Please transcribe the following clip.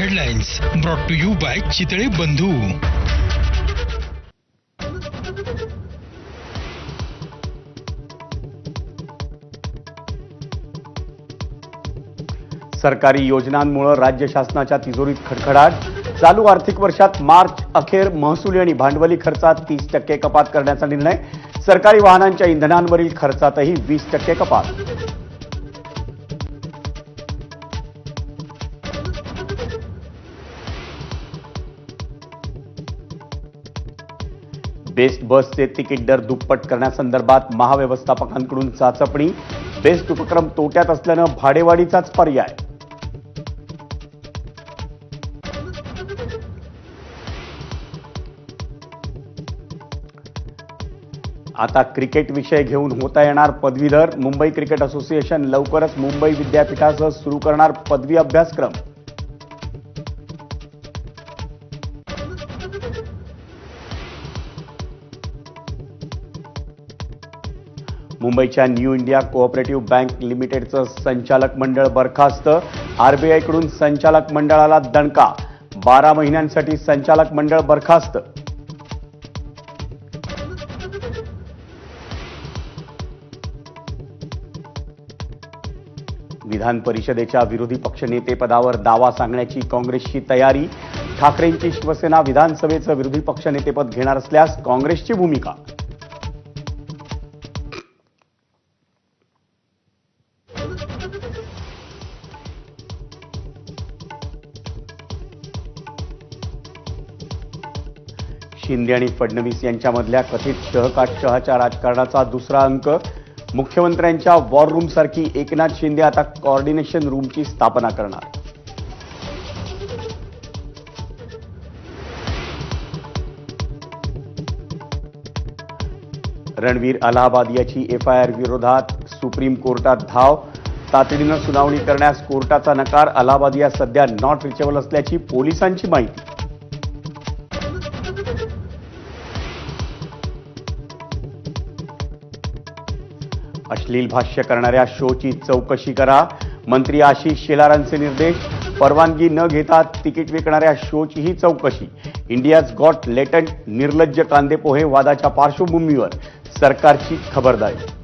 Headlines brought to you by Chitale Bandhu. सरकारी योजनांमुळे राज्य शासनाच्या तिजोरीत खडखडाट. चालू आर्थिक वर्षात मार्च अखेर महसुली आणि भांडवली खर्चात 30% कपात करण्याचा निर्णय. सरकारी वाहनांच्या इंधनांवरील खर्चातही 20% कपात. बेस्ट बसचे तिकीट दर दुप्पट करण्यासंदर्भात महाव्यवस्थापकांकडून चाचपणी. बेस्ट उपक्रम तोट्यात असल्यानं भाडेवाढीचाच पर्याय. आता क्रिकेट विषय घेऊन होता येणार पदवीधर. मुंबई क्रिकेट असोसिएशन लवकरच मुंबई विद्यापीठासह सुरू करणार पदवी अभ्यासक्रम. मुंबईच्या न्यू इंडिया कोऑपरेटिव्ह बँक लिमिटेडचं संचालक मंडळ बरखास्त. आरबीआयकडून संचालक मंडळाला दणका. 12 महिन्यांसाठी संचालक मंडळ बरखास्त. विधान परिषदेच्या विरोधी पक्षनेतेपदावर दावा सांगण्याची काँग्रेसची तयारी. ठाकरेंची शिवसेना विधानसभेचं विरोधी पक्षनेतेपद घेणार असल्यास काँग्रेसची भूमिका. शिंदे आणि फडणवीस यांच्यामधल्या कथित शहकाटशहाच्या राजकारणाचा दुसरा अंक. मुख्यमंत्र्यांच्या वॉर रूम सारखी एकनाथ शिंदे आता कोऑर्डिनेशन रूमची स्थापना करणार. रणवीर अलाहाबादियाची एफआयआर विरोधात सुप्रीम कोर्टात धाव. तातडीनं सुनावणी करण्यास कोर्टाचा नकार. अलाहाबादिया सध्या नॉट रिचेबल असल्याची पोलिसांची माहिती. अश्लील भाष्य करणाऱ्या शोची चौकशी करा. मंत्री आशिष शेलारांचे निर्देश. परवानगी न घेता तिकीट विकणाऱ्या शोचीही चौकशी. इंडियाज गॉट लेटंट निर्लज्ज कांदेपोहे वादाच्या पार्श्वभूमीवर सरकारची खबरदारी.